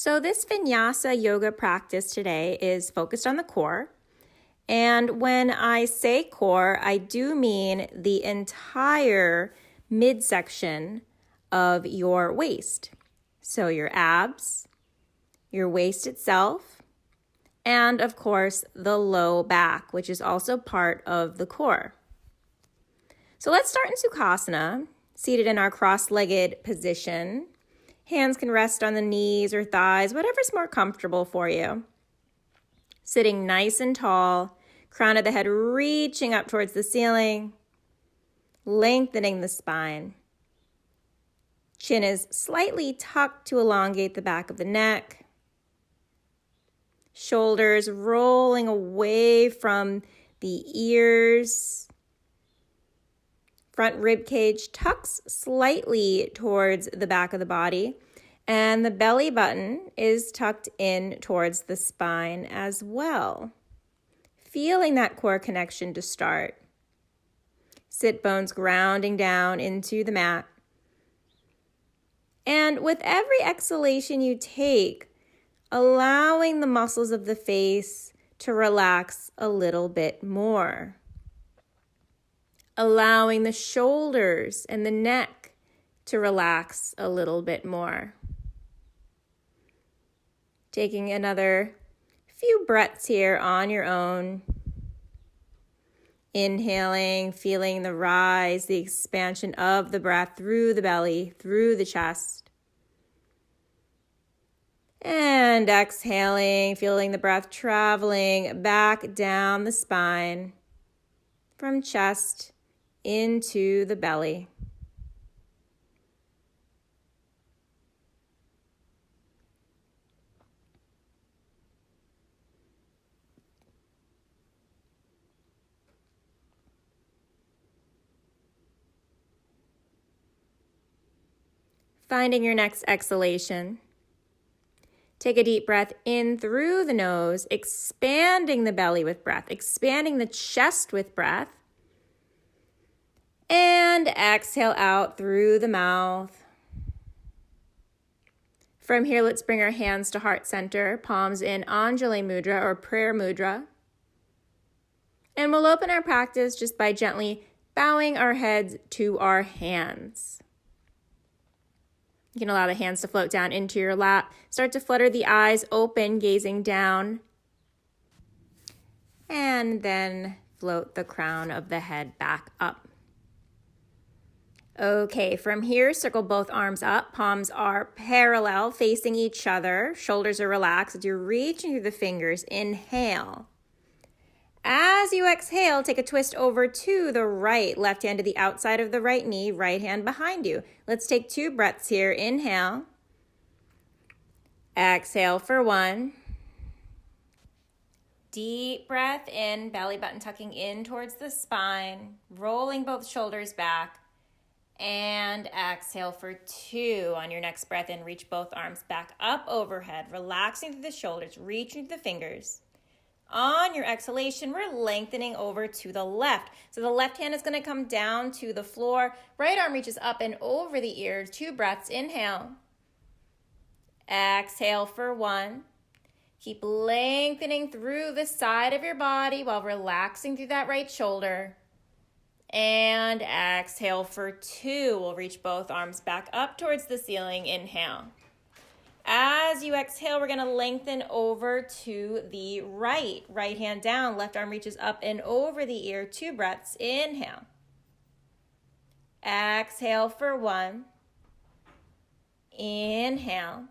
So this Vinyasa yoga practice today is focused on the core. And when I say core, I do mean the entire midsection of your waist. So your abs, your waist itself, and of course the low back, which is also part of the core. So let's start in Sukhasana, seated in our cross-legged position. Hands can rest on the knees or thighs, whatever's more comfortable for you. Sitting nice and tall, crown of the head reaching up towards the ceiling, lengthening the spine. Chin is slightly tucked to elongate the back of the neck. Shoulders rolling away from the ears. Front rib cage tucks slightly towards the back of the body, and the belly button is tucked in towards the spine as well. Feeling that core connection to start. Sit bones grounding down into the mat. And with every exhalation you take, allowing the muscles of the face to relax a little bit more. Allowing the shoulders and the neck to relax a little bit more. Taking another few breaths here on your own. Inhaling, feeling the rise, the expansion of the breath through the belly, through the chest. And exhaling, feeling the breath traveling back down the spine from chest into the belly. Finding your next exhalation. Take a deep breath in through the nose, expanding the belly with breath, expanding the chest with breath. And exhale out through the mouth. From here, let's bring our hands to heart center, palms in Anjali Mudra or prayer mudra. And we'll open our practice just by gently bowing our heads to our hands. You can allow the hands to float down into your lap. Start to flutter the eyes open, gazing down. And then float the crown of the head back up. Okay, from here, circle both arms up. Palms are parallel, facing each other. Shoulders are relaxed as you're reaching through the fingers. Inhale. As you exhale, take a twist over to the right. Left hand to the outside of the right knee, right hand behind you. Let's take 2 breaths here. Inhale. Exhale for 1. Deep breath in, belly button tucking in towards the spine, rolling both shoulders back. And exhale for 2. On your next breath in, reach both arms back up overhead, relaxing through the shoulders, reaching through the fingers. On your exhalation, we're lengthening over to the left. So the left hand is going to come down to the floor. Right arm reaches up and over the ears. 2 breaths. Inhale. Exhale for 1. Keep lengthening through the side of your body while relaxing through that right shoulder. And exhale for 2. We'll reach both arms back up towards the ceiling. Inhale. As you exhale, we're going to lengthen over to the right. Right hand down, left arm reaches up and over the ear. 2 breaths. Inhale. Exhale for 1. Inhale.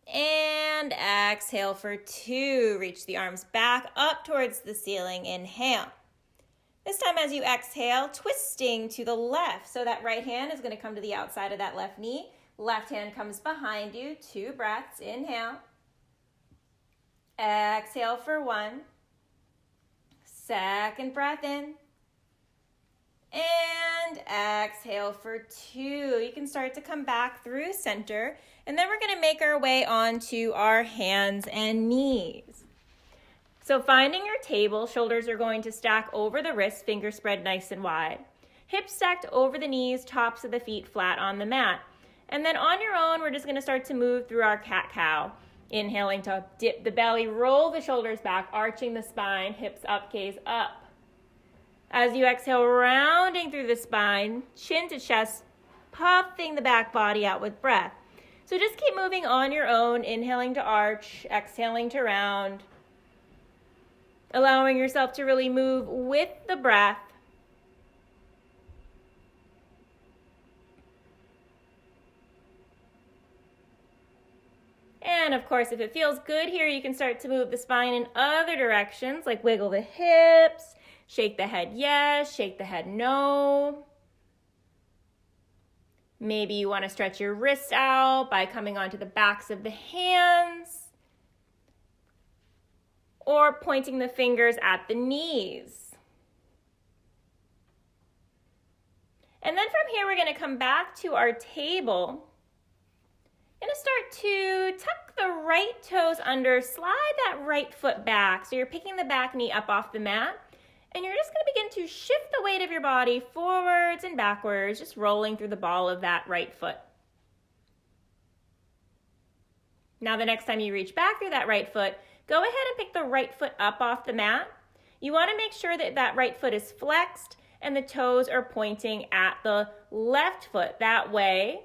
And exhale for 2. Reach the arms back up towards the ceiling. Inhale. This time as you exhale, twisting to the left. So that right hand is going to come to the outside of that left knee. Left hand comes behind you. 2 breaths. Inhale. Exhale for 1. Second breath in. And exhale for 2. You can start to come back through center. And then we're going to make our way onto our hands and knees. So finding your table, shoulders are going to stack over the wrists, fingers spread nice and wide. Hips stacked over the knees, tops of the feet flat on the mat. And then on your own, we're just going to start to move through our cat-cow. Inhaling to dip the belly, roll the shoulders back, arching the spine, hips up, gaze up. As you exhale, rounding through the spine, chin to chest, puffing the back body out with breath. So just keep moving on your own, inhaling to arch, exhaling to round, allowing yourself to really move with the breath. And of course, if it feels good here, you can start to move the spine in other directions, like wiggle the hips, shake the head yes, shake the head no. Maybe you want to stretch your wrists out by coming onto the backs of the hands or pointing the fingers at the knees. And then from here, we're going to come back to our table. Going to start to tuck the right toes under, slide that right foot back. So you're picking the back knee up off the mat. And you're just going to begin to shift the weight of your body forwards and backwards, just rolling through the ball of that right foot. Now the next time you reach back through that right foot, go ahead and pick the right foot up off the mat. You want to make sure that that right foot is flexed and the toes are pointing at the left foot. That way,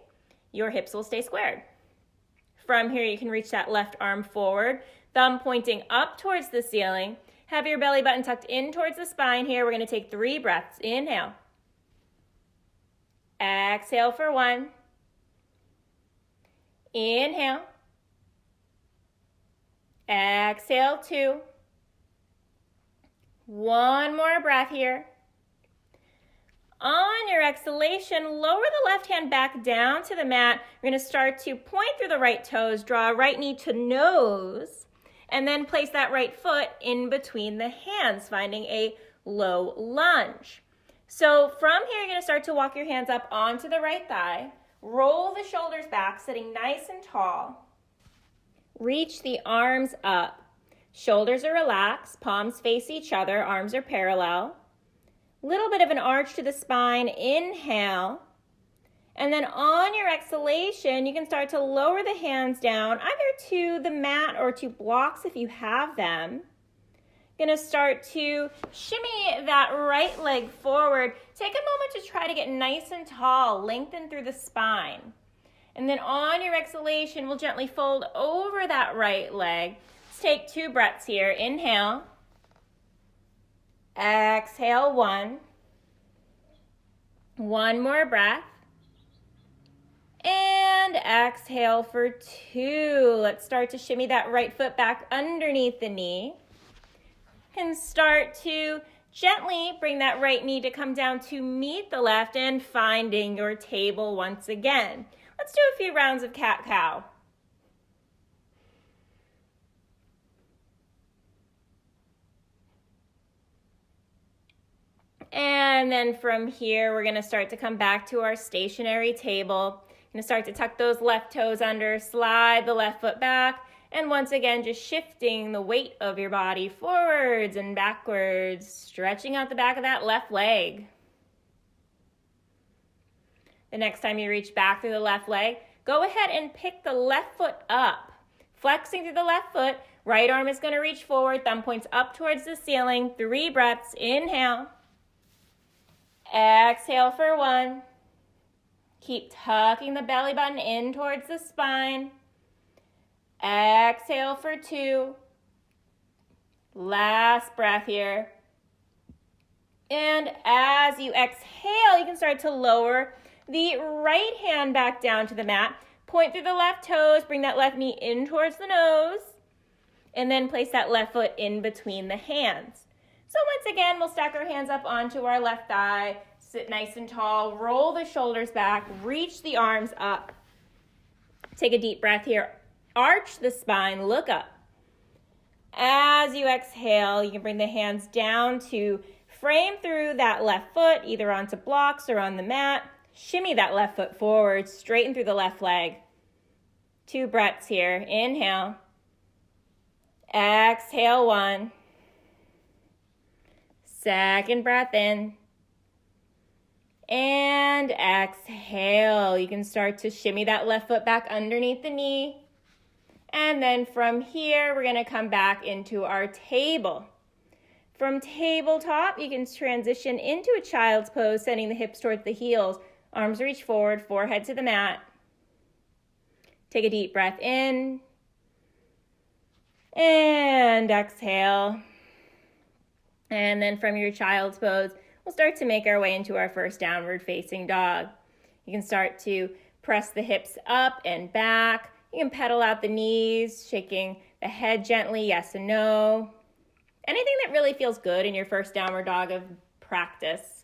your hips will stay squared. From here, you can reach that left arm forward, thumb pointing up towards the ceiling. Have your belly button tucked in towards the spine here. We're going to take 3 breaths. Inhale. Exhale for 1. Inhale. Exhale 2. 1 more breath here. On your exhalation, lower the left hand back down to the mat. We're going to start to point through the right toes, draw right knee to nose, and then place that right foot in between the hands, finding a low lunge. So from here, you're going to start to walk your hands up onto the right thigh. Roll the shoulders back, sitting nice and tall. Reach the arms up. Shoulders are relaxed, palms face each other, arms are parallel. Little bit of an arch to the spine. Inhale. And then on your exhalation, you can start to lower the hands down, either to the mat or to blocks if you have them. Gonna start to shimmy that right leg forward. Take a moment to try to get nice and tall, lengthen through the spine. And then on your exhalation, we'll gently fold over that right leg. Let's take 2 breaths here. Inhale. Exhale 1. 1 more breath. And exhale for 2. Let's start to shimmy that right foot back underneath the knee. And start to gently bring that right knee to come down to meet the left and finding your table once again. Let's do a few rounds of cat-cow. And then from here, we're going to start to come back to our stationary table. Going to start to tuck those left toes under, slide the left foot back, and once again, just shifting the weight of your body forwards and backwards, stretching out the back of that left leg. The next time you reach back through the left leg, go ahead and pick the left foot up. Flexing through the left foot, right arm is going to reach forward, thumb points up towards the ceiling. 3 breaths. Inhale. Exhale for 1. Keep tucking the belly button in towards the spine. Exhale for 2. Last breath here. And as you exhale, you can start to lower the right hand back down to the mat. Point through the left toes, bring that left knee in towards the nose, and then place that left foot in between the hands. So once again, we'll stack our hands up onto our left thigh, sit nice and tall, roll the shoulders back, reach the arms up. Take a deep breath here. Arch the spine, look up. As you exhale, you can bring the hands down to frame through that left foot, either onto blocks or on the mat. Shimmy that left foot forward, straighten through the left leg. 2 breaths here. Inhale. Exhale 1. Second breath in. And exhale. You can start to shimmy that left foot back underneath the knee. And then from here, we're going to come back into our table. From tabletop, you can transition into a child's pose, sending the hips towards the heels. Arms reach forward, forehead to the mat. Take a deep breath in. And exhale. And then from your child's pose, we'll start to make our way into our first downward facing dog. You can start to press the hips up and back. You can pedal out the knees, shaking the head gently, yes and no. Anything that really feels good in your first downward dog of practice.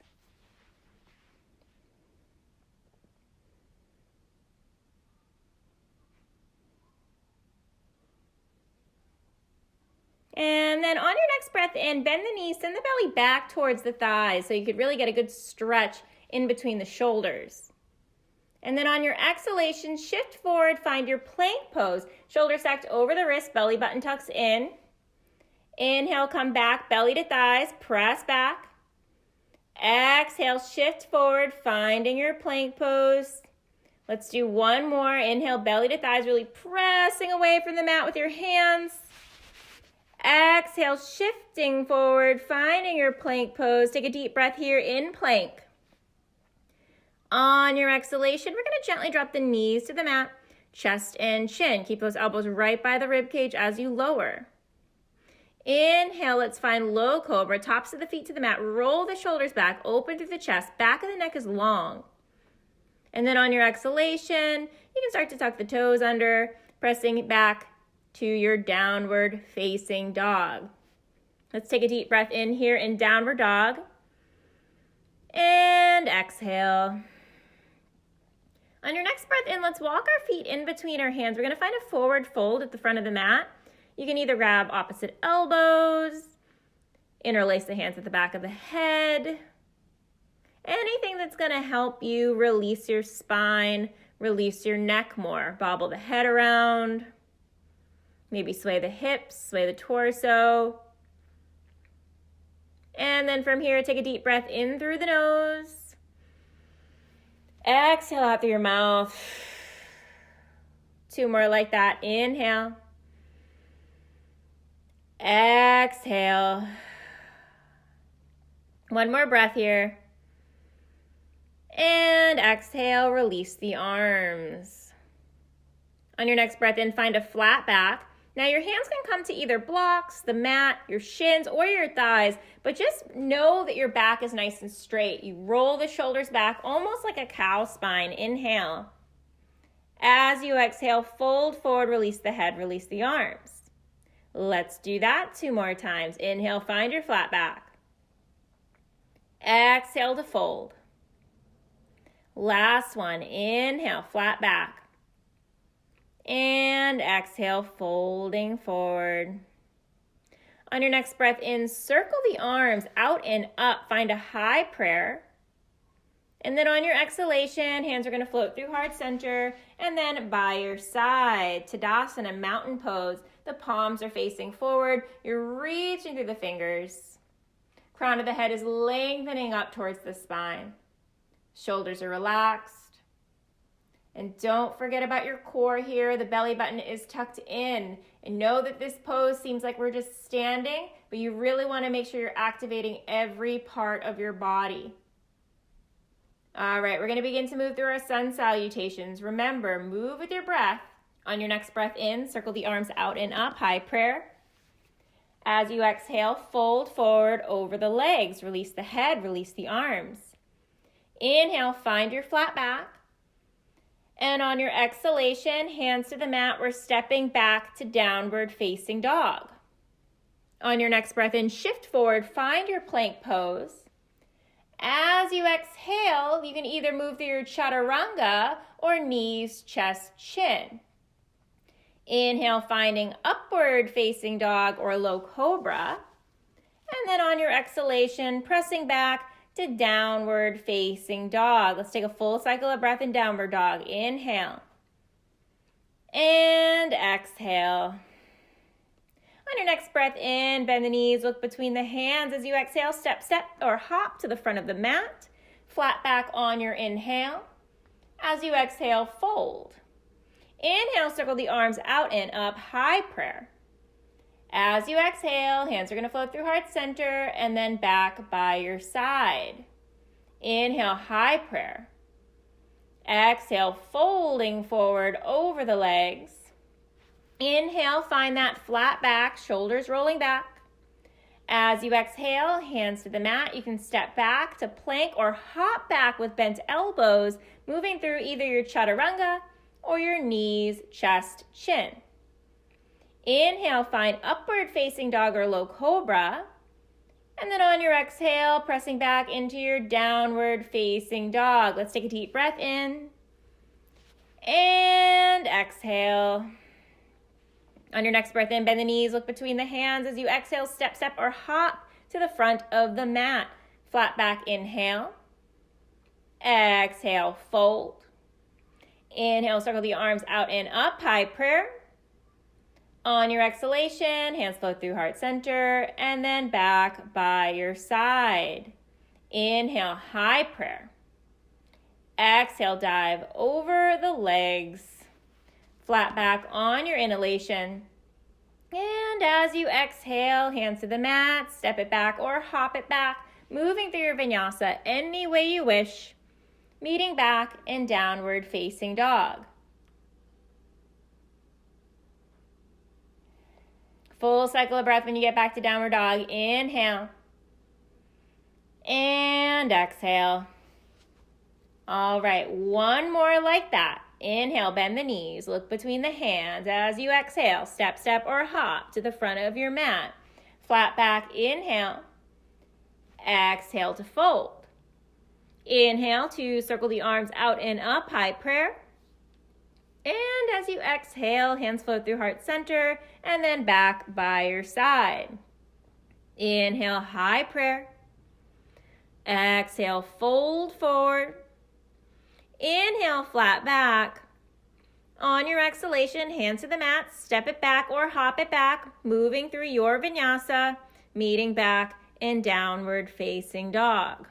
And then on your next breath in, bend the knees, send the belly back towards the thighs so you could really get a good stretch in between the shoulders. And then on your exhalation, shift forward, find your plank pose. Shoulders stacked over the wrist, belly button tucks in. Inhale, come back, belly to thighs, press back. Exhale, shift forward, finding your plank pose. Let's do one more. Inhale, belly to thighs, really pressing away from the mat with your hands. Exhale, shifting forward, finding your plank pose. Take a deep breath here in plank. On your exhalation, we're going to gently drop the knees to the mat, chest and chin. Keep those elbows right by the rib cage as you lower. Inhale, let's find low cobra, tops of the feet to the mat. Roll the shoulders back, open through the chest. Back of the neck is long. And then on your exhalation, you can start to tuck the toes under, pressing back to your downward facing dog. Let's take a deep breath in here in downward dog. And exhale. On your next breath in, let's walk our feet in between our hands. We're going to find a forward fold at the front of the mat. You can either grab opposite elbows, interlace the hands at the back of the head. Anything that's going to help you release your spine, release your neck more. Bobble the head around. Maybe sway the hips, sway the torso. And then from here, take a deep breath in through the nose. Exhale out through your mouth. Two more like that. Inhale. Exhale. One more breath here. And exhale, release the arms. On your next breath in, find a flat back. Now your hands can come to either blocks, the mat, your shins, or your thighs, but just know that your back is nice and straight. You roll the shoulders back almost like a cow spine. Inhale. As you exhale, fold forward, release the head, release the arms. Let's do that 2 more times. Inhale, find your flat back. Exhale to fold. Last one. Inhale, flat back. And exhale, folding forward. On your next breath in, circle the arms out and up. Find a high prayer. And then on your exhalation, hands are going to float through heart center. And then by your side, Tadasana, mountain pose. The palms are facing forward. You're reaching through the fingers. Crown of the head is lengthening up towards the spine. Shoulders are relaxed. And don't forget about your core here. The belly button is tucked in. And know that this pose seems like we're just standing, but you really want to make sure you're activating every part of your body. All right, we're going to begin to move through our sun salutations. Remember, move with your breath. On your next breath in, circle the arms out and up, high prayer. As you exhale, fold forward over the legs. Release the head, release the arms. Inhale, find your flat back. And on your exhalation, hands to the mat, we're stepping back to downward facing dog. On your next breath in, shift forward, find your plank pose. As you exhale, you can either move through your chaturanga or knees, chest, chin. Inhale, finding upward facing dog or low cobra. And then on your exhalation, pressing back to downward facing dog. Let's take a full cycle of breath in downward dog. Inhale. And exhale. On your next breath in, bend the knees, look between the hands as you exhale, step, or hop to the front of the mat. flat back on your inhale. As you exhale, fold. Inhale, circle the arms out and up, high prayer. As you exhale, hands are going to float through heart center and then back by your side. Inhale, high prayer. Exhale, folding forward over the legs. Inhale, find that flat back, shoulders rolling back. As you exhale, hands to the mat. You can step back to plank or hop back with bent elbows, moving through either your chaturanga or your knees, chest, chin. Inhale, find upward facing dog or low cobra. And then on your exhale, pressing back into your downward facing dog. Let's take a deep breath in. And exhale. On your next breath in, bend the knees, look between the hands. As you exhale, step, step, or hop to the front of the mat. Flat back, inhale. Exhale, fold. Inhale, circle the arms out and up, high prayer. On your exhalation, hands float through heart center and then back by your side. Inhale, high prayer. Exhale, dive over the legs. Flat back on your inhalation. And as you exhale, hands to the mat, step it back or hop it back, moving through your vinyasa any way you wish, meeting back in downward facing dog. Full cycle of breath when you get back to downward dog. Inhale. And exhale. All right, one more like that. Inhale, bend the knees, look between the hands. As you exhale, step, step, or hop to the front of your mat. Flat back, inhale. Exhale to fold. Inhale to circle the arms out and up, high prayer. And as you exhale, hands float through heart center and then back by your side. Inhale, high prayer. Exhale, fold forward. Inhale, flat back. On your exhalation, hands to the mat, step it back or hop it back, moving through your vinyasa, meeting back in downward facing dog.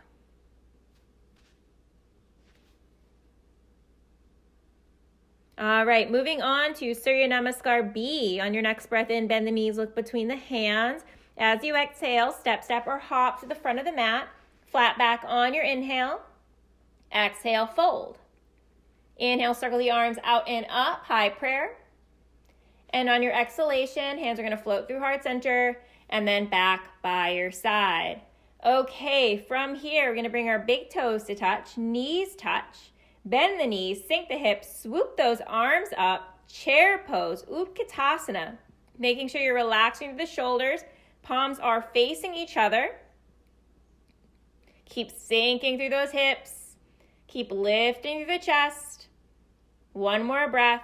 All right, moving on to Surya Namaskar B. On your next breath in, bend the knees, look between the hands. As you exhale, step, step, or hop to the front of the mat. Flat back on your inhale. Exhale, fold. Inhale, circle the arms out and up, high prayer. And on your exhalation, hands are going to float through heart center and then back by your side. Okay, from here, we're going to bring our big toes to touch, knees touch. Bend the knees, sink the hips, swoop those arms up, chair pose, Utkatasana. Making sure you're relaxing through the shoulders, palms are facing each other. Keep sinking through those hips. Keep lifting through the chest. One more breath.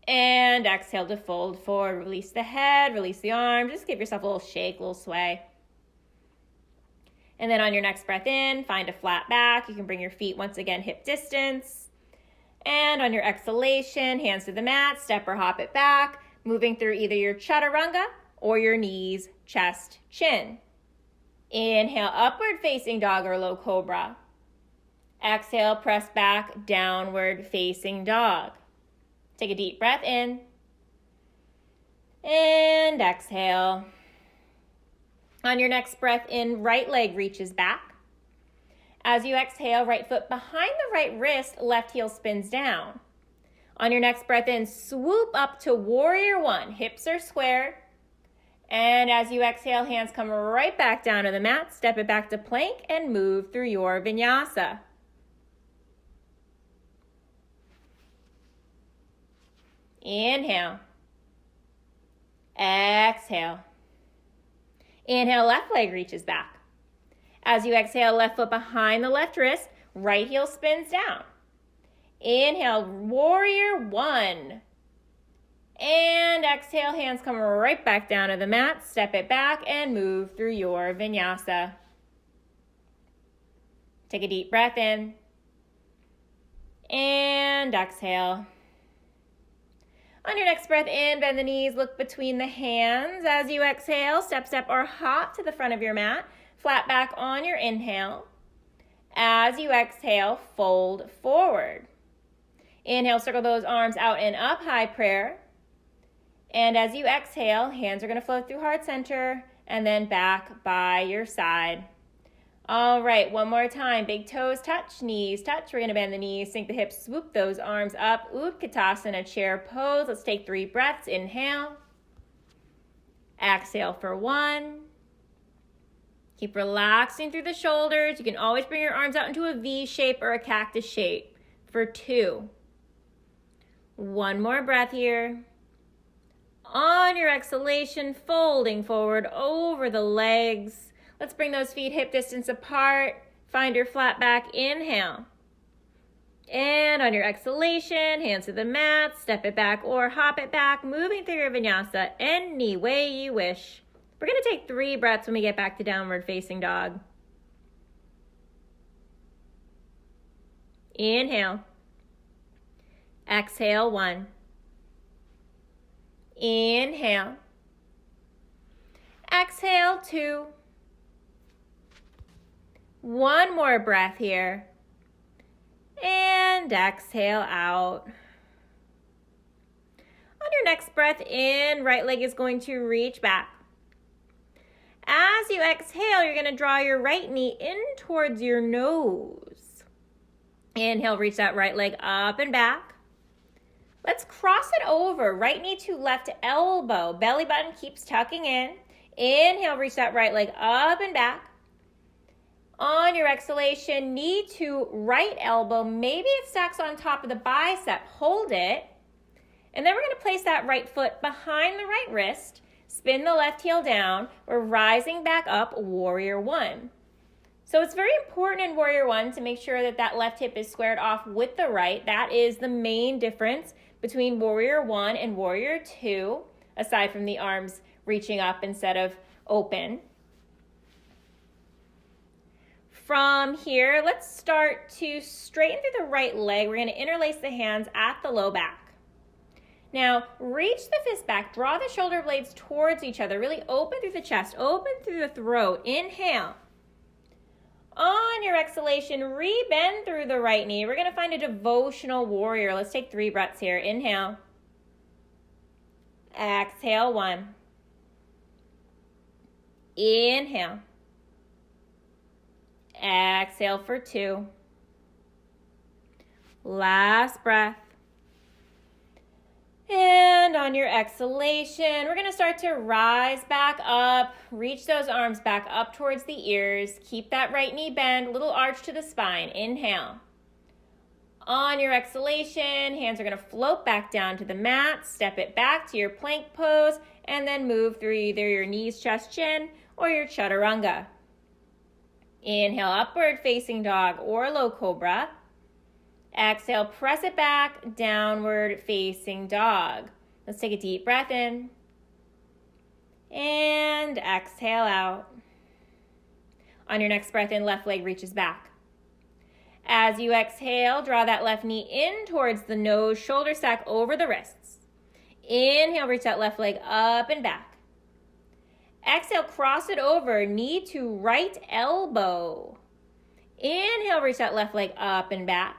And exhale to fold forward. Release the head, release the arm. Just give yourself a little shake, a little sway. And then on your next breath in, find a flat back. You can bring your feet once again hip distance. And on your exhalation, hands to the mat, step or hop it back, moving through either your chaturanga or your knees, chest, chin. Inhale, upward facing dog or low cobra. Exhale, press back, downward facing dog. Take a deep breath in. And exhale. On your next breath in, right leg reaches back. As you exhale, right foot behind the right wrist, left heel spins down. On your next breath in, swoop up to warrior one. Hips are square. And as you exhale, hands come right back down to the mat. Step it back to plank and move through your vinyasa. Inhale. Exhale. Inhale, left leg reaches back. As you exhale, left foot behind the left wrist, right heel spins down. Inhale, warrior one. And exhale, hands come right back down to the mat. Step it back and move through your vinyasa. Take a deep breath in. And exhale. On your next breath in, bend the knees, look between the hands. As you exhale, step, step, or hop to the front of your mat. Flat back on your inhale. As you exhale, fold forward. Inhale, circle those arms out and up, high prayer. And as you exhale, hands are going to float through heart center and then back by your side. All right, one more time. Big toes touch, knees touch. We're going to bend the knees, sink the hips, swoop those arms up. Utkatasana, chair pose. Let's take 3 breaths. Inhale. Exhale for 1. Keep relaxing through the shoulders. You can always bring your arms out into a V shape or a cactus shape for 2. One more breath here. On your exhalation, folding forward over the legs. Let's bring those feet hip distance apart. Find your flat back. Inhale. And on your exhalation, hands to the mat, step it back or hop it back, moving through your vinyasa any way you wish. We're going to take 3 breaths when we get back to downward facing dog. Inhale. Exhale, 1. Inhale. Exhale, 2. One more breath here. And exhale out. On your next breath in, right leg is going to reach back. As you exhale, you're going to draw your right knee in towards your nose. Inhale, reach that right leg up and back. Let's cross it over. Right knee to left elbow. Belly button keeps tucking in. Inhale, reach that right leg up and back. On your exhalation, knee to right elbow. Maybe it stacks on top of the bicep. Hold it. And then we're going to place that right foot behind the right wrist. Spin the left heel down. We're rising back up, warrior 1. So it's very important in warrior 1 to make sure that that left hip is squared off with the right. That is the main difference between warrior 1 and warrior 2, aside from the arms reaching up instead of open. From here, let's start to straighten through the right leg. We're going to interlace the hands at the low back. Now, reach the fist back. Draw the shoulder blades towards each other. Really open through the chest. Open through the throat. Inhale. On your exhalation, re-bend through the right knee. We're going to find a devotional warrior. Let's take 3 breaths here. Inhale. Exhale, 1. Inhale. Exhale for 2. Last breath. And on your exhalation, we're going to start to rise back up. Reach those arms back up towards the ears. Keep that right knee bent, little arch to the spine. Inhale. On your exhalation, hands are going to float back down to the mat. Step it back to your plank pose, and then move through either your knees, chest, chin, or your chaturanga. Inhale, upward facing dog or low cobra. Exhale, press it back, downward facing dog. Let's take a deep breath in. And exhale out. On your next breath in, left leg reaches back. As you exhale, draw that left knee in towards the nose, shoulder stack over the wrists. Inhale, reach that left leg up and back. Exhale, cross it over, knee to right elbow. Inhale, reach that left leg up and back.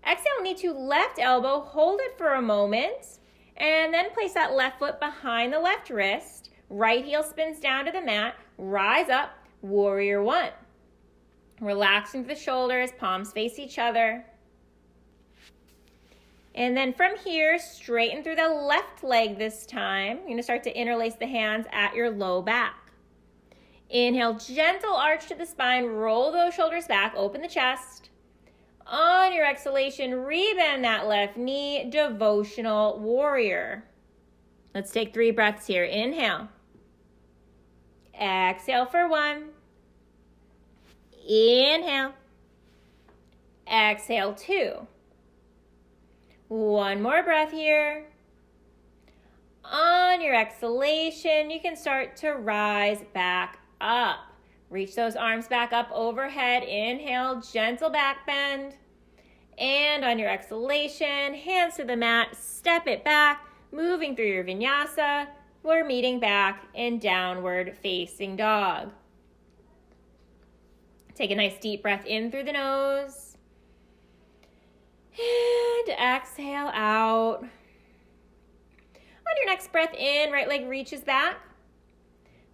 Exhale, knee to left elbow, hold it for a moment, and then place that left foot behind the left wrist. Right heel spins down to the mat, rise up, warrior 1. Relaxing the shoulders, palms face each other. And then from here, straighten through the left leg this time. You're going to start to interlace the hands at your low back. Inhale, gentle arch to the spine, roll those shoulders back, open the chest. On your exhalation, rebend that left knee, devotional warrior. Let's take 3 breaths here. Inhale. Exhale for 1. Inhale. Exhale, 2. One more breath here. On your exhalation, you can start to rise back up. Reach those arms back up overhead. Inhale, gentle back bend. And on your exhalation, hands to the mat, step it back, moving through your vinyasa. We're meeting back in downward facing dog. Take a nice deep breath in through the nose. And exhale out. On your next breath in, right leg reaches back.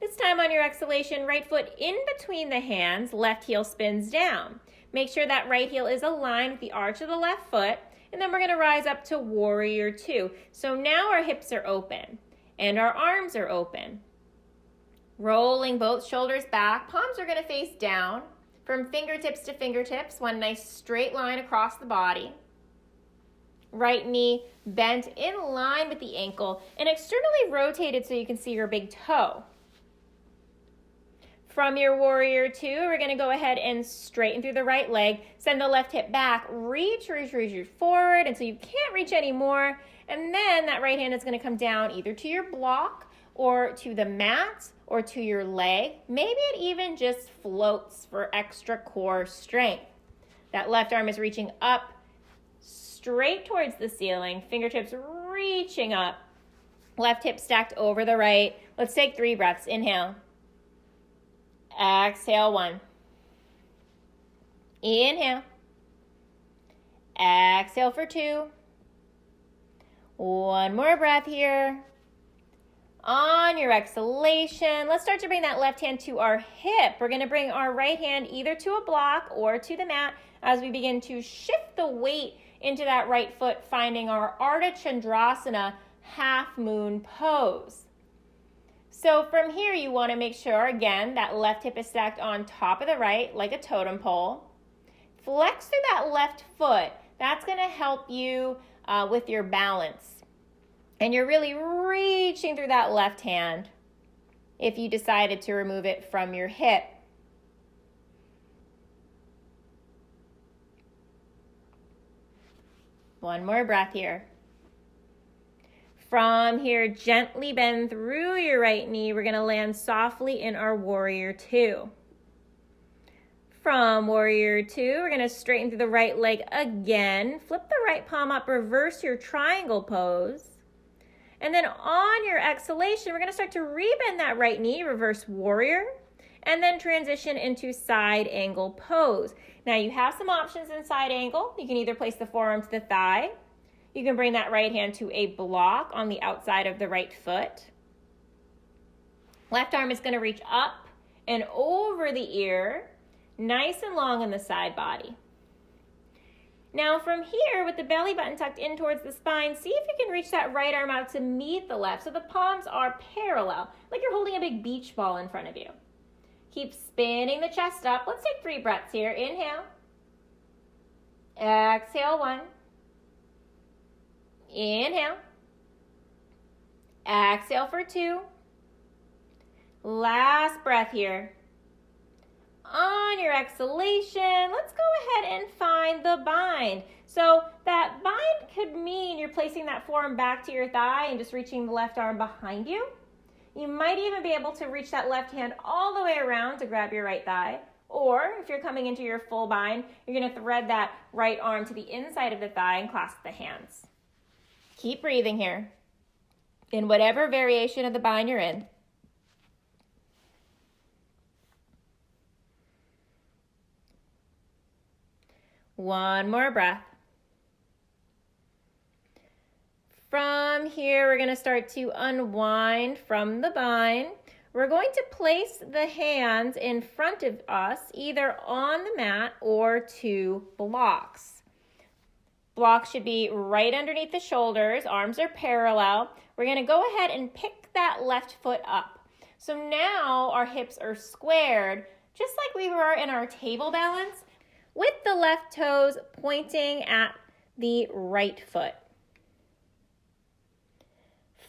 This time on your exhalation, right foot in between the hands, left heel spins down. Make sure that right heel is aligned with the arch of the left foot, and then we're going to rise up to warrior two. So now our hips are open and our arms are open. Rolling both shoulders back, palms are going to face down from fingertips to fingertips, one nice straight line across the body. Right knee bent in line with the ankle and externally rotated so you can see your big toe. From your warrior two, we're going to go ahead and straighten through the right leg. Send the left hip back. Reach forward until you can't reach anymore. And then that right hand is going to come down either to your block or to the mat or to your leg. Maybe it even just floats for extra core strength. That left arm is reaching up straight towards the ceiling. Fingertips reaching up. Left hip stacked over the right. Let's take 3 breaths. Inhale. Exhale, 1. Inhale. Exhale for 2. One more breath here. On your exhalation, let's start to bring that left hand to our hip. We're going to bring our right hand either to a block or to the mat as we begin to shift the weight into that right foot, finding our Ardha Chandrasana Halfmoon Pose. So from here, you want to make sure, again, that left hip is stacked on top of the right like a totem pole. Flex through that left foot. That's going to help you with your balance. And you're really reaching through that left hand if you decided to remove it from your hip. One more breath here. From here, gently bend through your right knee. We're going to land softly in our warrior two. From warrior two, we're going to straighten through the right leg again. Flip the right palm up, reverse your triangle pose. And then on your exhalation, we're going to start to rebend that right knee, reverse warrior, and then transition into side angle pose. Now you have some options in side angle. You can either place the forearm to the thigh. You can bring that right hand to a block on the outside of the right foot. Left arm is going to reach up and over the ear, nice and long in the side body. Now from here, with the belly button tucked in towards the spine, see if you can reach that right arm out to meet the left so the palms are parallel, like you're holding a big beach ball in front of you. Keep spinning the chest up. Let's take 3 breaths here. Inhale. Exhale, 1. Inhale. Exhale for 2. Last breath here. On your exhalation, let's go ahead and find the bind. So that bind could mean you're placing that forearm back to your thigh and just reaching the left arm behind you. You might even be able to reach that left hand all the way around to grab your right thigh. Or if you're coming into your full bind, you're going to thread that right arm to the inside of the thigh and clasp the hands. Keep breathing here in whatever variation of the bind you're in. One more breath. From here, we're going to start to unwind from the bind. We're going to place the hands in front of us, either on the mat or 2 blocks. Blocks should be right underneath the shoulders. Arms are parallel. We're going to go ahead and pick that left foot up. So now our hips are squared, just like we were in our table balance, with the left toes pointing at the right foot.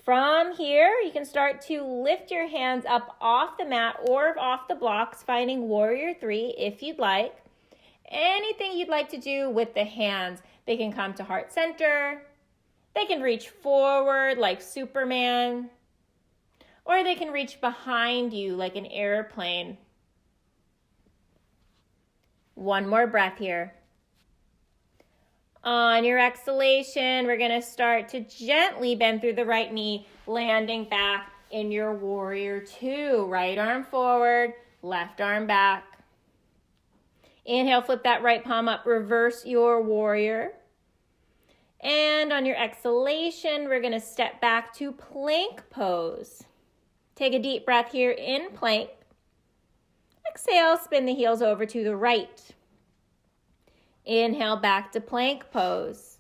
From here, you can start to lift your hands up off the mat or off the blocks, finding warrior 3 if you'd like. Anything you'd like to do with the hands. They can come to heart center. They can reach forward like Superman. Or they can reach behind you like an airplane. One more breath here. On your exhalation, we're going to start to gently bend through the right knee, landing back in your warrior 2. Right arm forward, left arm back. Inhale, flip that right palm up, reverse your warrior. And on your exhalation, we're gonna step back to plank pose. Take a deep breath here in plank. Exhale, spin the heels over to the right. Inhale, back to plank pose.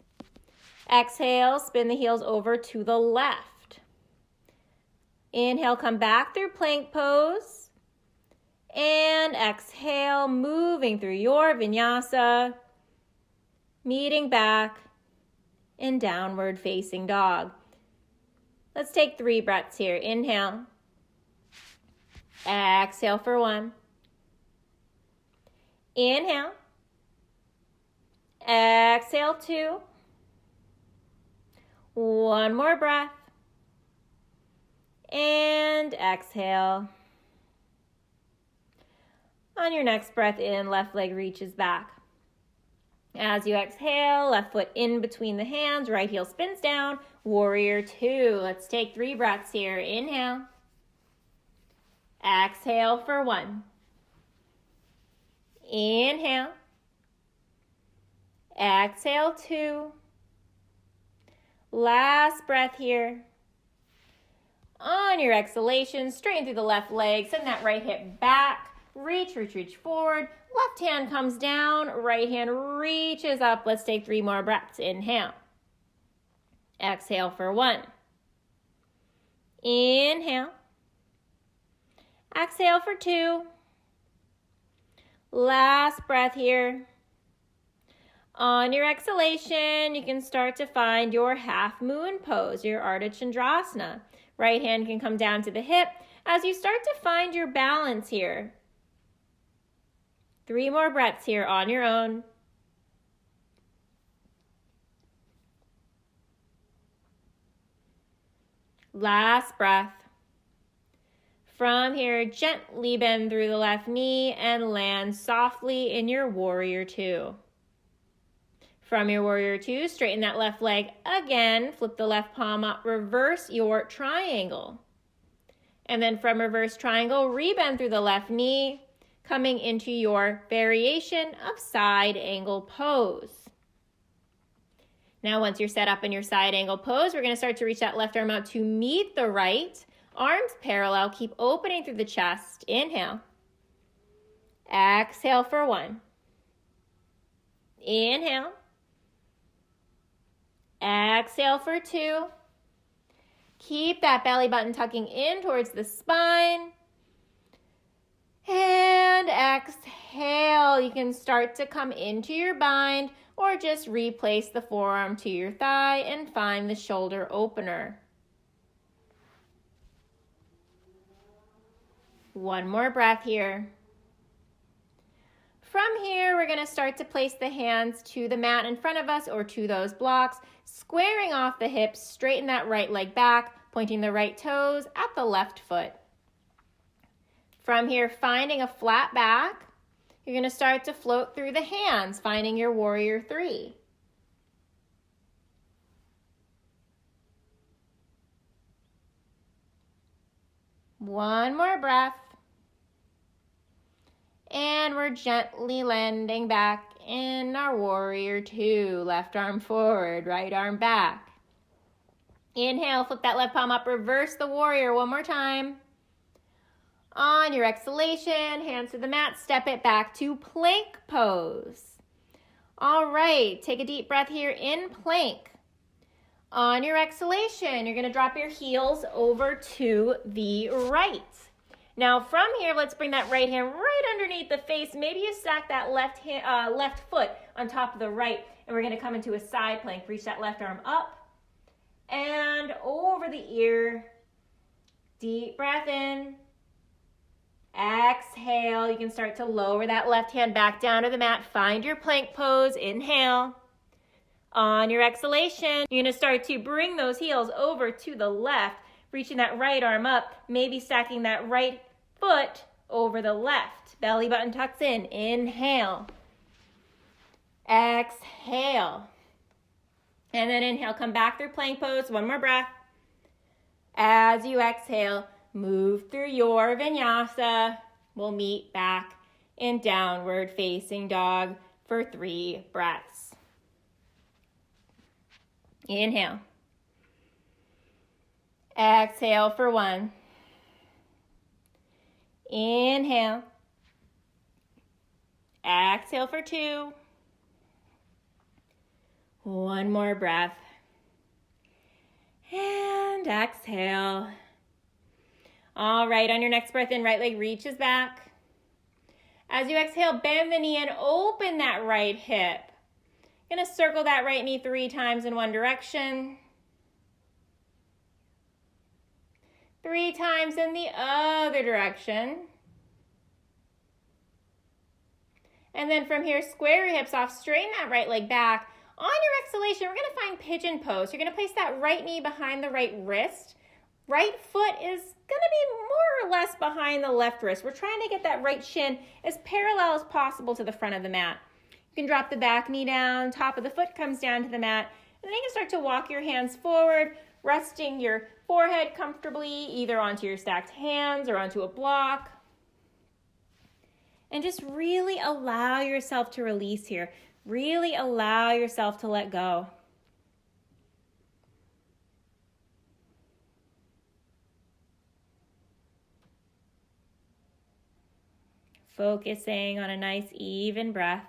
Exhale, spin the heels over to the left. Inhale, come back through plank pose. And exhale, moving through your vinyasa, meeting back in downward facing dog. Let's take 3 breaths here. Inhale. Exhale for 1. Inhale. Exhale 2. 1 more breath. And exhale. On your next breath in, left leg reaches back. As you exhale, left foot in between the hands, right heel spins down, warrior 2. Let's take 3 breaths here. Inhale. Exhale for 1. Inhale. Exhale 2. Last breath here. On your exhalation, straighten through the left leg, send that right hip back. Reach, reach, reach forward. Left hand comes down, right hand reaches up. Let's take 3 more breaths. Inhale. Exhale for 1. Inhale. Exhale for 2. Last breath here. On your exhalation, you can start to find your Halfmoon Pose, your Ardha Chandrasana. Right hand can come down to the hip as you start to find your balance here. 3 more breaths here on your own. Last breath. From here, gently bend through the left knee and land softly in your warrior 2. From your warrior 2, straighten that left leg again, flip the left palm up, reverse your triangle. And then from reverse triangle, rebend through the left knee, coming into your variation of side angle pose. Now, once you're set up in your side angle pose, we're going to start to reach that left arm out to meet the right. Arms parallel, keep opening through the chest. Inhale. Exhale for 1. Inhale. Exhale for 2. Keep that belly button tucking in towards the spine. And exhale. You can start to come into your bind or just replace the forearm to your thigh and find the shoulder opener. 1 more breath here. From here, we're going to start to place the hands to the mat in front of us or to those blocks, squaring off the hips, straighten that right leg back, pointing the right toes at the left foot. From here, finding a flat back, you're going to start to float through the hands, finding your warrior 3. One more breath. And we're gently landing back in our warrior 2. Left arm forward, right arm back. Inhale, flip that left palm up, reverse the warrior 1 more time. On your exhalation, hands to the mat, step it back to plank pose. All right, take a deep breath here in plank. On your exhalation, you're going to drop your heels over to the right. Now from here, let's bring that right hand right underneath the face. Maybe you stack that left foot on top of the right, and we're going to come into a side plank. Reach that left arm up and over the ear. Deep breath in. Exhale. You can start to lower that left hand back down to the mat. Find your plank pose. Inhale. On your exhalation, you're going to start to bring those heels over to the left, reaching that right arm up, maybe stacking that right foot over the left. Belly button tucks in. Inhale. Exhale. And then inhale, come back through plank pose. 1 more breath. As you exhale, move through your vinyasa. We'll meet back in downward facing dog for 3 breaths. Inhale. Exhale for 1. Inhale. Exhale for 2. 1 more breath. And exhale. All right, on your next breath in, right leg reaches back. As you exhale, bend the knee and open that right hip. You're going to circle that right knee 3 times in one direction. 3 times in the other direction. And then from here, square your hips off, straighten that right leg back. On your exhalation, we're going to find Pigeon Pose. You're going to place that right knee behind the right wrist. Right foot is going to be more or less behind the left wrist. We're trying to get that right shin as parallel as possible to the front of the mat. You can drop the back knee down, top of the foot comes down to the mat, and then you can start to walk your hands forward, resting your forehead comfortably either onto your stacked hands or onto a block. And just really allow yourself to release here. Really allow yourself to let go. Focusing on a nice even breath.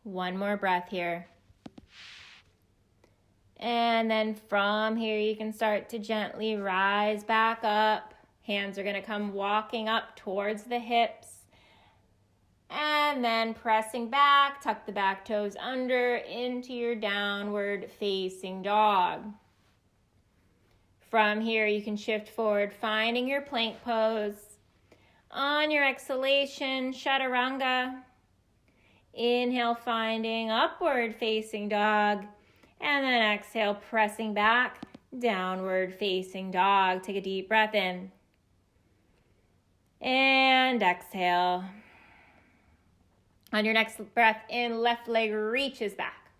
One more breath here. And then from here, you can start to gently rise back up. Hands are going to come walking up towards the hips. And then pressing back, tuck the back toes under into your downward facing dog. From here, you can shift forward, finding your plank pose. On your exhalation, chaturanga. Inhale, finding upward facing dog. And then exhale, pressing back, downward facing dog. Take a deep breath in. And exhale. On your next breath in, left leg reaches back.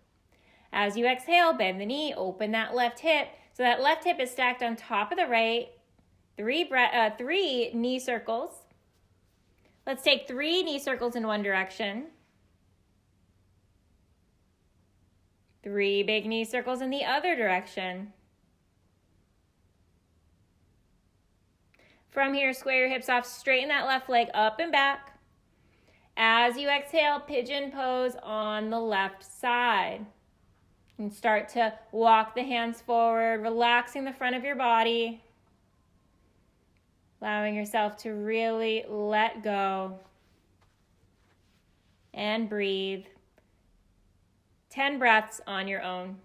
As you exhale, bend the knee, open that left hip. So that left hip is stacked on top of the right. 3 knee circles. Let's take 3 knee circles in one direction. 3 big knee circles in the other direction. From here, square your hips off, straighten that left leg up and back. As you exhale, pigeon pose on the left side. And start to walk the hands forward, relaxing the front of your body. Allowing yourself to really let go and breathe. 10 breaths on your own.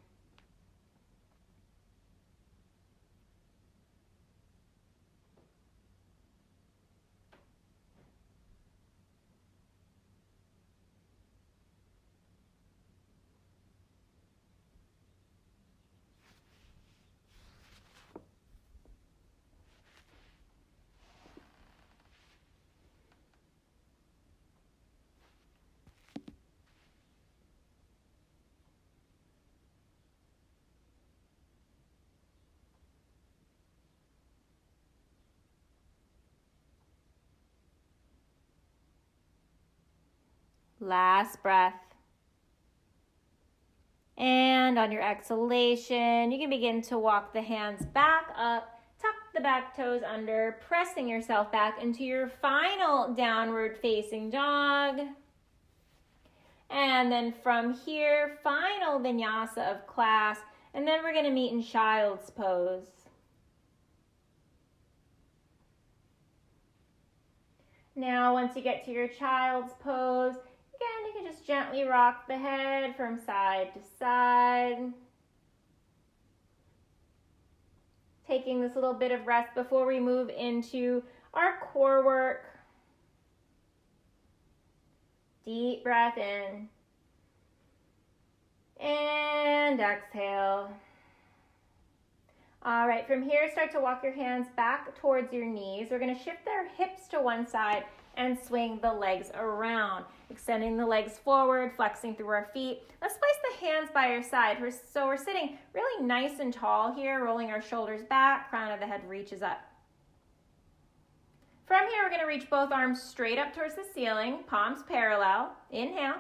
Last breath. And on your exhalation, you can begin to walk the hands back up, tuck the back toes under, pressing yourself back into your final downward facing dog. And then from here, final vinyasa of class, and then we're going to meet in child's pose. Now, once you get to your child's pose, again, you can just gently rock the head from side to side. taking this little bit of rest before we move into our core work. Deep breath in. And exhale. All right, from here, start to walk your hands back towards your knees. We're going to shift our hips to one side and swing the legs around, extending the legs forward, flexing through our feet. Let's place the hands by your side. So we're sitting really nice and tall here, rolling our shoulders back, crown of the head reaches up. From here, we're going to reach both arms straight up towards the ceiling, palms parallel. Inhale.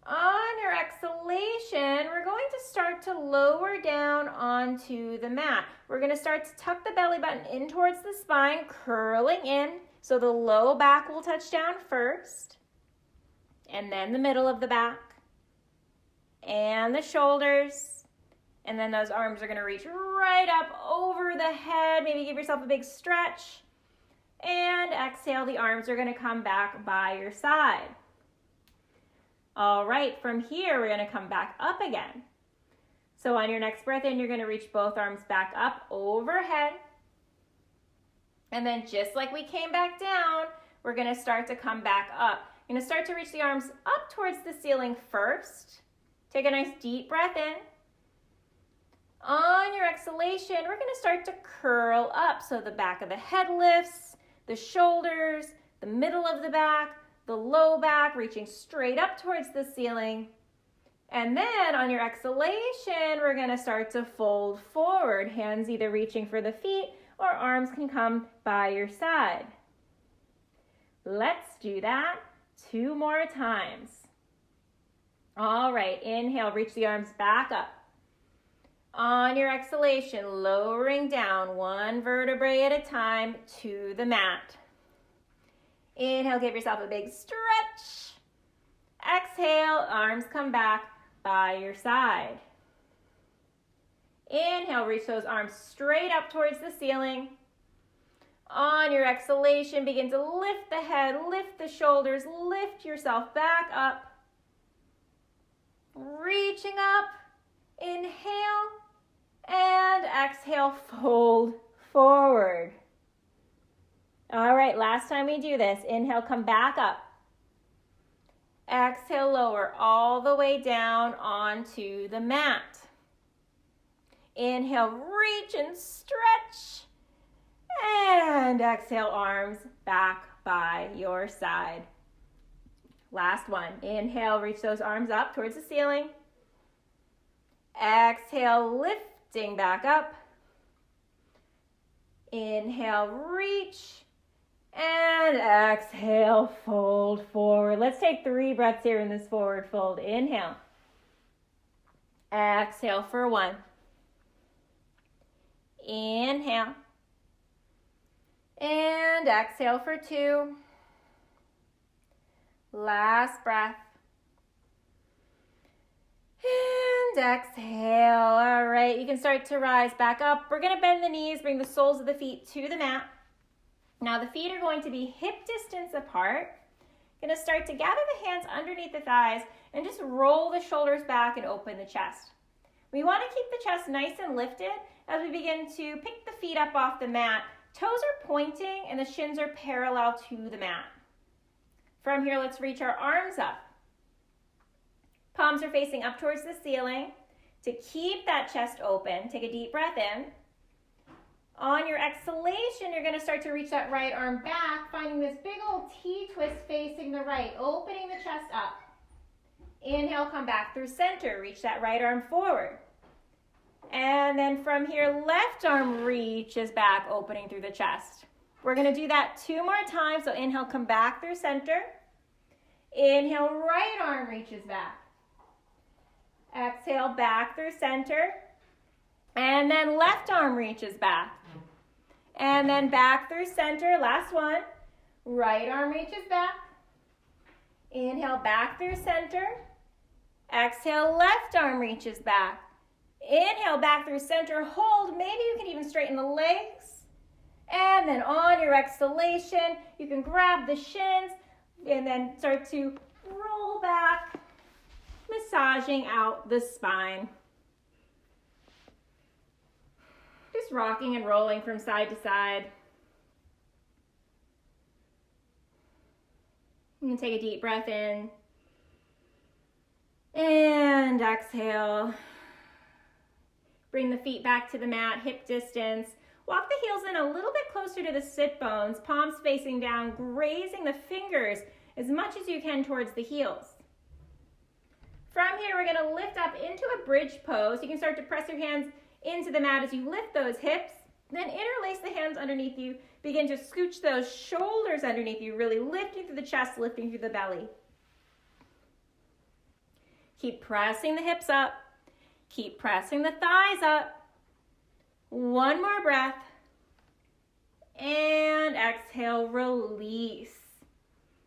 On your exhalation, we're going to start to lower down onto the mat. We're going to start to tuck the belly button in towards the spine, curling in. So the low back will touch down first, and then the middle of the back, and the shoulders. And then those arms are going to reach right up over the head. Maybe give yourself a big stretch. And exhale, the arms are going to come back by your side. All right, from here, we're going to come back up again. So on your next breath in, you're going to reach both arms back up overhead. And then just like we came back down, we're going to start to come back up. You're going to start to reach the arms up towards the ceiling first. Take a nice deep breath in. On your exhalation, we're going to start to curl up. So the back of the head lifts, the shoulders, the middle of the back, the low back, reaching straight up towards the ceiling. And then on your exhalation, we're going to start to fold forward. Hands either reaching for the feet or arms can come by your side. Let's do that 2 more times. All right, inhale, reach the arms back up. On your exhalation, lowering down 1 vertebrae at a time to the mat. Inhale, give yourself a big stretch. Exhale, arms come back by your side. Inhale, reach those arms straight up towards the ceiling. On your exhalation, begin to lift the head, lift the shoulders, lift yourself back up. Reaching up, inhale, and exhale, fold forward. All right, last time we do this, inhale, come back up. Exhale, lower all the way down onto the mat. Inhale, reach and stretch. And exhale, arms back by your side. Last one. Inhale, reach those arms up towards the ceiling. Exhale, lifting back up. Inhale, reach. And exhale, fold forward. Let's take 3 breaths here in this forward fold. Inhale. Exhale for 1. Inhale. And exhale for 2. Last breath. And exhale. All right, you can start to rise back up. We're going to bend the knees, bring the soles of the feet to the mat. Now the feet are going to be hip distance apart. Going to start to gather the hands underneath the thighs and just roll the shoulders back and open the chest. We want to keep the chest nice and lifted as we begin to pick the feet up off the mat. Toes are pointing and the shins are parallel to the mat. From here, let's reach our arms up. Palms are facing up towards the ceiling. To keep that chest open, take a deep breath in. On your exhalation, you're going to start to reach that right arm back, finding this big old T-twist facing the right, opening the chest up. Inhale, come back through center. Reach that right arm forward. And then from here, left arm reaches back, opening through the chest. We're going to do that 2 more times. So inhale, come back through center. Inhale, right arm reaches back. Exhale, back through center. And then left arm reaches back. And then back through center. Last one. Right arm reaches back. Inhale, back through center. Exhale, left arm reaches back. Inhale, back through center. Hold. Maybe you can even straighten the legs. And then on your exhalation, you can grab the shins and then start to roll back, massaging out the spine. Just rocking and rolling from side to side. You can take a deep breath in. And exhale. Bring the feet back to the mat, hip distance. Walk the heels in a little bit closer to the sit bones, palms facing down, grazing the fingers as much as you can towards the heels. From here, we're going to lift up into a bridge pose. You can start to press your hands into the mat as you lift those hips. Then interlace the hands underneath you. Begin to scooch those shoulders underneath you, really lifting through the chest, lifting through the belly. Keep pressing the hips up. Keep pressing the thighs up. One more breath. And exhale, release.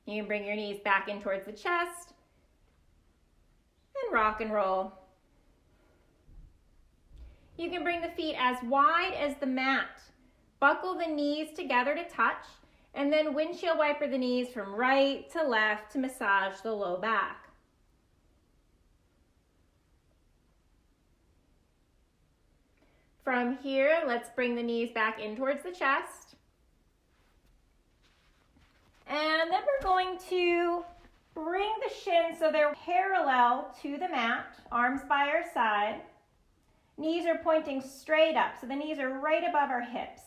You can bring your knees back in towards the chest and rock and roll. You can bring the feet as wide as the mat. Buckle the knees together to touch, and then windshield wiper the knees from right to left to massage the low back. From here, let's bring the knees back in towards the chest. And then we're going to bring the shins so they're parallel to the mat, arms by our side. Knees are pointing straight up, so the knees are right above our hips.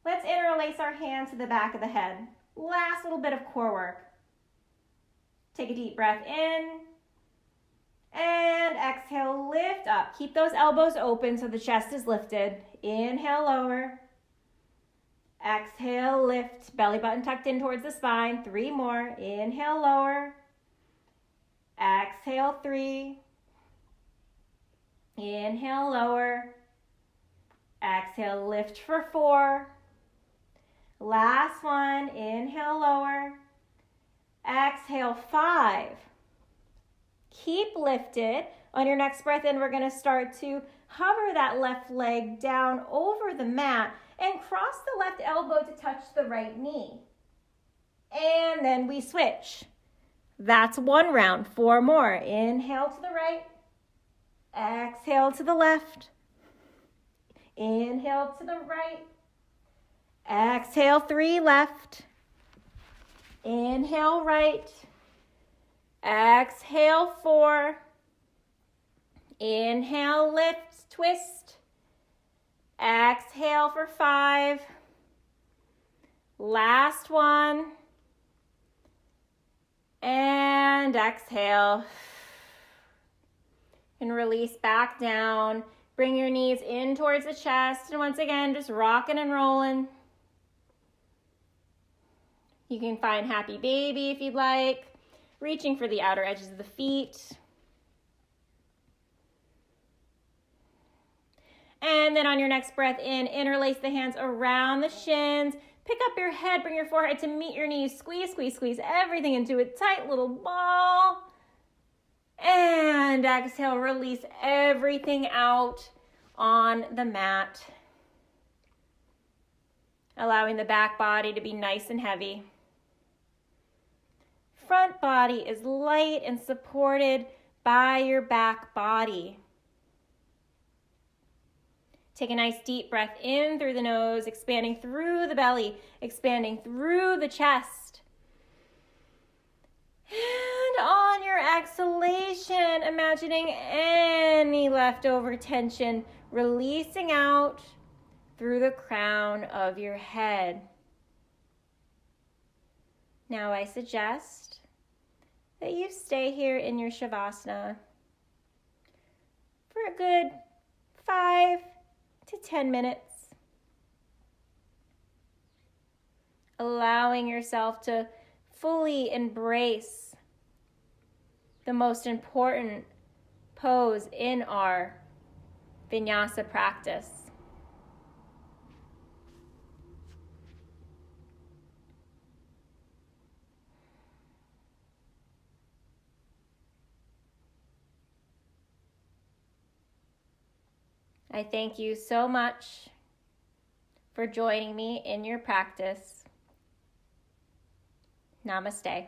Let's interlace our hands to the back of the head. Last little bit of core work. Take a deep breath in. And exhale, lift up. Keep those elbows open so the chest is lifted. Inhale, lower. Exhale, lift. Belly button tucked in towards the spine. 3 more. Inhale, lower. Exhale, 3. Inhale, lower. Exhale, lift for 4. Last one. Inhale, lower. Exhale, 5. Keep lifted. On your next breath in, we're going to start to hover that left leg down over the mat and cross the left elbow to touch the right knee. And then we switch. That's 1 round. 4 more. Inhale to the right. Exhale to the left. Inhale to the right. Exhale, 3 left. Inhale, right. Exhale, 4. Inhale, lift, twist. Exhale for 5. Last one. And exhale. And release back down. Bring your knees in towards the chest. And once again, just rocking and rolling. You can find happy baby if you'd like. Reaching for the outer edges of the feet. And then on your next breath in, interlace the hands around the shins. Pick up your head, bring your forehead to meet your knees. Squeeze, squeeze, squeeze everything into a tight little ball. And exhale, release everything out on the mat. Allowing the back body to be nice and heavy. Front body is light and supported by your back body. Take a nice deep breath in through the nose, expanding through the belly, expanding through the chest. And on your exhalation, imagining any leftover tension releasing out through the crown of your head. Now I suggest that you stay here in your Shavasana for a good 5 to 10 minutes, allowing yourself to fully embrace the most important pose in our Vinyasa practice. I thank you so much for joining me in your practice. Namaste.